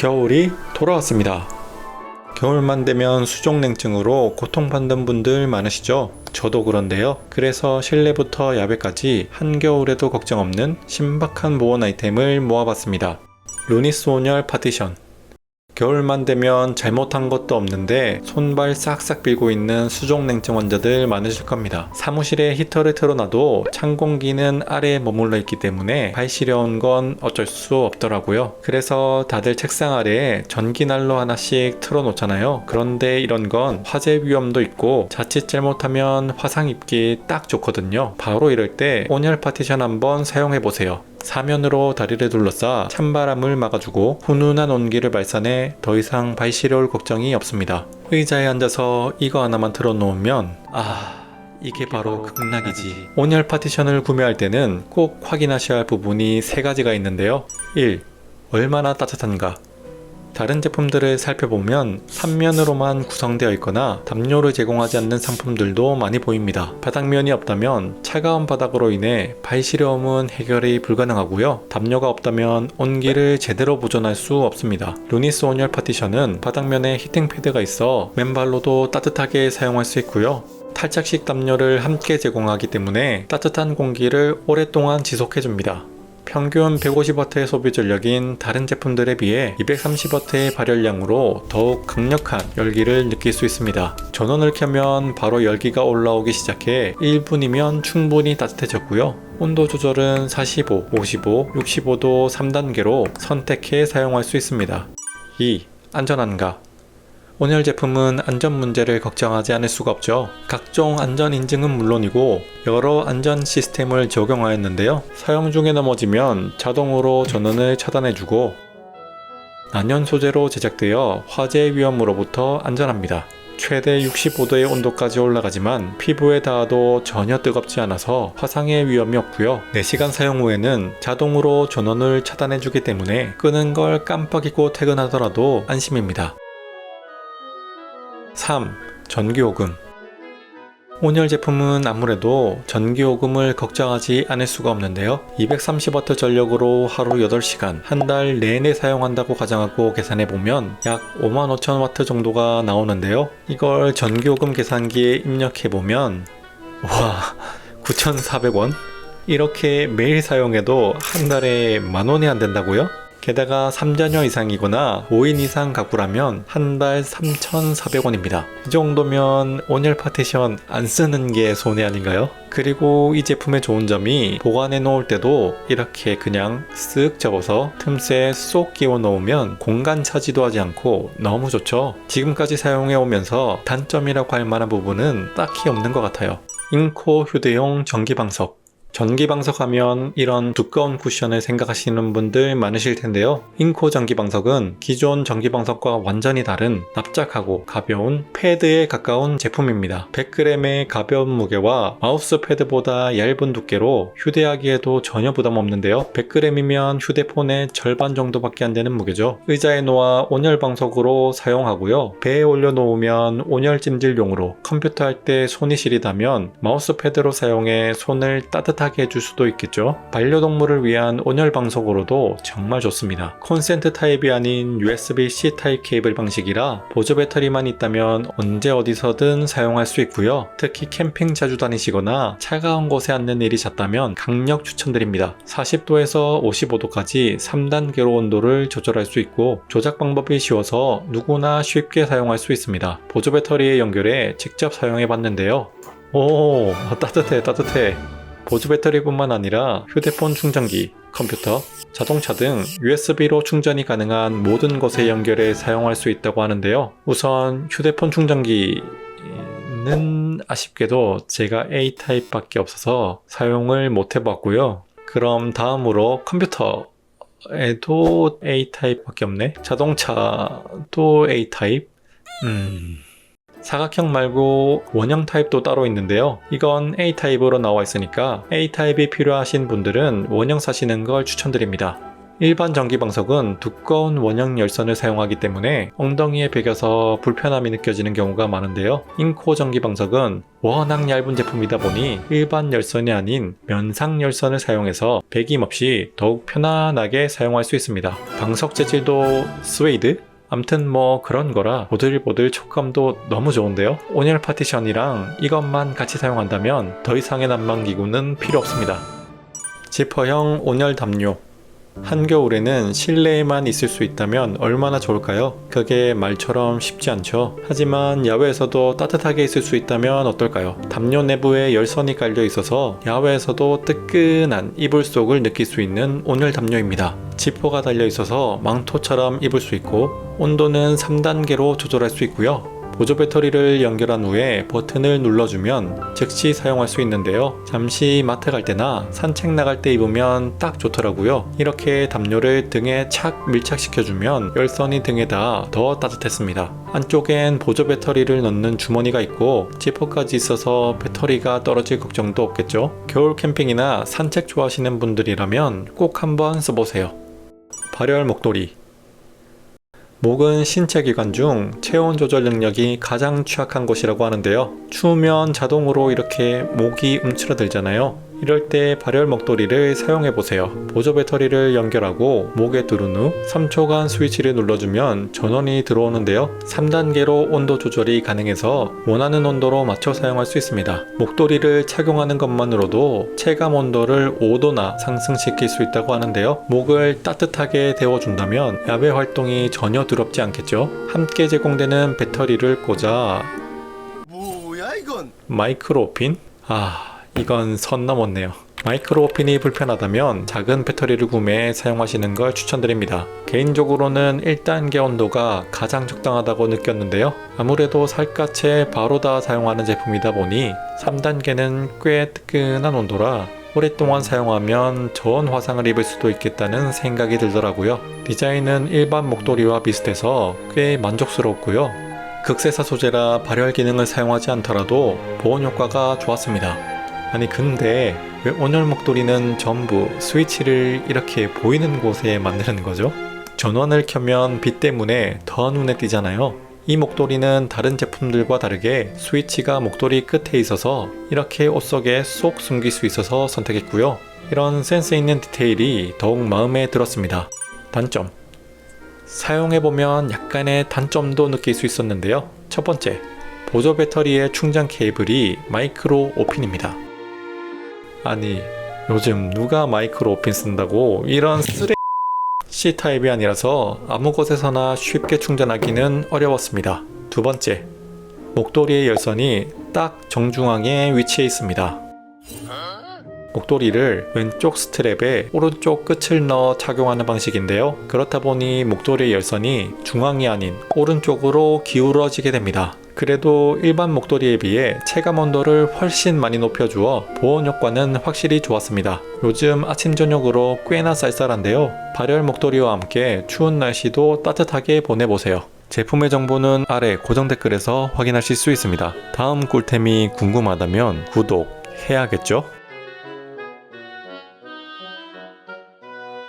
겨울이 돌아왔습니다. 겨울만 되면 수족냉증으로 고통받는 분들 많으시죠? 저도 그런데요. 그래서 실내부터 야외까지 한겨울에도 걱정 없는 신박한 보온 아이템을 모아봤습니다. 루니스 온열 파티션. 겨울만 되면 잘못한 것도 없는데 손발 싹싹 빌고 있는 수족냉증 환자들 많으실 겁니다. 사무실에 히터를 틀어놔도 찬 공기는 아래에 머물러 있기 때문에 발 시려운 건 어쩔 수 없더라고요. 그래서 다들 책상 아래에 전기난로 하나씩 틀어놓잖아요. 그런데 이런 건 화재 위험도 있고 자칫 잘못하면 화상 입기 딱 좋거든요. 바로 이럴 때 온열 파티션 한번 사용해보세요. 사면으로 다리를 둘러싸 찬바람을 막아주고 훈훈한 온기를 발산해 더 이상 발 시려울 걱정이 없습니다. 의자에 앉아서 이거 하나만 틀어놓으면 이게 바로 극락이지. 온열 파티션을 구매할 때는 꼭 확인하셔야 할 부분이 세 가지가 있는데요. 1. 얼마나 따뜻한가? 다른 제품들을 살펴보면 삼면으로만 구성되어 있거나 담요를 제공하지 않는 상품들도 많이 보입니다. 바닥면이 없다면 차가운 바닥으로 인해 발 시려움은 해결이 불가능하고요. 담요가 없다면 온기를 제대로 보존할 수 없습니다. 루니스 온열 파티션은 바닥면에 히팅 패드가 있어 맨발로도 따뜻하게 사용할 수 있고요. 탈착식 담요를 함께 제공하기 때문에 따뜻한 공기를 오랫동안 지속해줍니다. 평균 150W의 소비 전력인 다른 제품들에 비해 230W의 발열량으로 더욱 강력한 열기를 느낄 수 있습니다. 전원을 켜면 바로 열기가 올라오기 시작해 1분이면 충분히 따뜻해졌고요. 온도 조절은 45, 55, 65도 3단계로 선택해 사용할 수 있습니다. 2. 안전한가? 온열 제품은 안전 문제를 걱정하지 않을 수가 없죠. 각종 안전 인증은 물론이고 여러 안전 시스템을 적용하였는데요. 사용 중에 넘어지면 자동으로 전원을 차단해주고 난연 소재로 제작되어 화재 위험으로부터 안전합니다. 최대 65도의 온도까지 올라가지만 피부에 닿아도 전혀 뜨겁지 않아서 화상의 위험이 없고요. 4시간 사용 후에는 자동으로 전원을 차단해주기 때문에 끄는 걸 깜빡이고 퇴근하더라도 안심입니다. 3. 전기요금. 온열 제품은 아무래도 전기요금을 걱정하지 않을 수가 없는데요. 230W 전력으로 하루 8시간, 한 달 내내 사용한다고 가정하고 계산해보면 약 55,000W 정도가 나오는데요. 이걸 전기요금 계산기에 입력해보면 9,400원? 이렇게 매일 사용해도 한 달에 만원이 안 된다고요? 게다가 3자녀 이상이거나 5인 이상 가구라면 한 달 3,400원입니다. 이 정도면 온열 파티션 안 쓰는 게 손해 아닌가요? 그리고 이 제품의 좋은 점이 보관해 놓을 때도 이렇게 그냥 쓱 접어서 틈새 쏙 끼워 넣으면 공간 차지도 하지 않고 너무 좋죠. 지금까지 사용해 오면서 단점이라고 할 만한 부분은 딱히 없는 것 같아요. 잉코 휴대용 전기방석. 전기방석하면 이런 두꺼운 쿠션을 생각하시는 분들 많으실 텐데요. 잉코 전기방석은 기존 전기방석과 완전히 다른 납작하고 가벼운 패드에 가까운 제품입니다. 100g의 가벼운 무게와 마우스 패드보다 얇은 두께로 휴대하기에도 전혀 부담 없는데요. 100g이면 휴대폰의 절반 정도밖에 안 되는 무게죠. 의자에 놓아 온열방석으로 사용하고요. 배에 올려놓으면 온열찜질용으로, 컴퓨터 할 때 손이 시리다면 마우스 패드로 사용해 손을 따뜻하게 해줄 수도 있겠죠. 반려동물을 위한 온열 방석으로도 정말 좋습니다. 콘센트 타입이 아닌 USB-C 타입 케이블 방식이라 보조 배터리만 있다면 언제 어디서든 사용할 수 있고요. 특히 캠핑 자주 다니시거나 차가운 곳에 앉는 일이 잦다면 강력 추천드립니다. 40도에서 55도까지 3단계로 온도를 조절할 수 있고 조작 방법이 쉬워서 누구나 쉽게 사용할 수 있습니다. 보조 배터리에 연결해 직접 사용해 봤는데요. 따뜻해. 보조 배터리뿐만 아니라 휴대폰 충전기, 컴퓨터, 자동차 등 USB로 충전이 가능한 모든 것에 연결해 사용할 수 있다고 하는데요. 우선 휴대폰 충전기는 아쉽게도 제가 A타입 밖에 없어서 사용을 못 해봤고요. 그럼 다음으로 컴퓨터에도 A타입 밖에 없네. 자동차도 A타입. 사각형 말고 원형 타입도 따로 있는데요. 이건 A타입으로 나와 있으니까 A타입이 필요하신 분들은 원형 사시는 걸 추천드립니다. 일반 전기방석은 두꺼운 원형 열선을 사용하기 때문에 엉덩이에 베겨서 불편함이 느껴지는 경우가 많은데요. 잉코 전기방석은 워낙 얇은 제품이다 보니 일반 열선이 아닌 면상 열선을 사용해서 배김 없이 더욱 편안하게 사용할 수 있습니다. 방석 재질도 스웨이드? 암튼 뭐 그런 거라 보들보들 촉감도 너무 좋은데요. 온열 파티션이랑 이것만 같이 사용한다면 더 이상의 난방기구는 필요 없습니다. 지퍼형 온열 담요. 한겨울에는 실내에만 있을 수 있다면 얼마나 좋을까요? 그게 말처럼 쉽지 않죠. 하지만 야외에서도 따뜻하게 있을 수 있다면 어떨까요? 담요 내부에 열선이 깔려 있어서 야외에서도 뜨끈한 이불 속을 느낄 수 있는 온열 담요입니다. 지퍼가 달려 있어서 망토처럼 입을 수 있고 온도는 3단계로 조절할 수 있고요. 보조 배터리를 연결한 후에 버튼을 눌러주면 즉시 사용할 수 있는데요. 잠시 마트 갈 때나 산책 나갈 때 입으면 딱 좋더라고요. 이렇게 담요를 등에 착 밀착시켜주면 열선이 등에 닿아 더 따뜻했습니다. 안쪽엔 보조 배터리를 넣는 주머니가 있고 지퍼까지 있어서 배터리가 떨어질 걱정도 없겠죠. 겨울 캠핑이나 산책 좋아하시는 분들이라면 꼭 한번 써보세요. 발열 목도리. 목은 신체 기관 중 체온 조절 능력이 가장 취약한 곳이라고 하는데요. 추우면 자동으로 이렇게 목이 움츠러들잖아요. 이럴 때 발열 목도리를 사용해 보세요. 보조 배터리를 연결하고 목에 두른 후 3초간 스위치를 눌러주면 전원이 들어오는데요. 3단계로 온도 조절이 가능해서 원하는 온도로 맞춰 사용할 수 있습니다. 목도리를 착용하는 것만으로도 체감 온도를 5도나 상승시킬 수 있다고 하는데요. 목을 따뜻하게 데워준다면 야외 활동이 전혀 두렵지 않겠죠. 함께 제공되는 배터리를 꽂아 뭐야 이건? 마이크로 오핀? 이건 선 넘었네요. 마이크로 오핀이 불편하다면 작은 배터리를 구매해 사용하시는 걸 추천드립니다. 개인적으로는 1단계 온도가 가장 적당하다고 느꼈는데요. 아무래도 살갗에 바로 다 사용하는 제품이다 보니 3단계는 꽤 뜨끈한 온도라 오랫동안 사용하면 저온 화상을 입을 수도 있겠다는 생각이 들더라고요. 디자인은 일반 목도리와 비슷해서 꽤 만족스럽고요. 극세사 소재라 발열 기능을 사용하지 않더라도 보온 효과가 좋았습니다. 아니 근데 왜 온열 목도리는 전부 스위치를 이렇게 보이는 곳에 만드는 거죠? 전원을 켜면 빛 때문에 더 눈에 띄잖아요. 이 목도리는 다른 제품들과 다르게 스위치가 목도리 끝에 있어서 이렇게 옷 속에 쏙 숨길 수 있어서 선택했고요. 이런 센스 있는 디테일이 더욱 마음에 들었습니다. 단점. 사용해보면 약간의 단점도 느낄 수 있었는데요. 첫 번째, 보조 배터리의 충전 케이블이 마이크로 오핀입니다. 아니 요즘 누가 마이크로 오핀 쓴다고 이런 쓰레 C타입이 아니라서 아무 곳에서나 쉽게 충전하기는 어려웠습니다. 두 번째, 목도리의 열선이 딱 정중앙에 위치해 있습니다. 목도리를 왼쪽 스트랩에 오른쪽 끝을 넣어 착용하는 방식인데요. 그렇다 보니 목도리의 열선이 중앙이 아닌 오른쪽으로 기울어지게 됩니다. 그래도 일반 목도리에 비해 체감 온도를 훨씬 많이 높여주어 보온 효과는 확실히 좋았습니다. 요즘 아침 저녁으로 꽤나 쌀쌀한데요. 발열 목도리와 함께 추운 날씨도 따뜻하게 보내보세요. 제품의 정보는 아래 고정 댓글에서 확인하실 수 있습니다. 다음 꿀템이 궁금하다면 구독해야겠죠?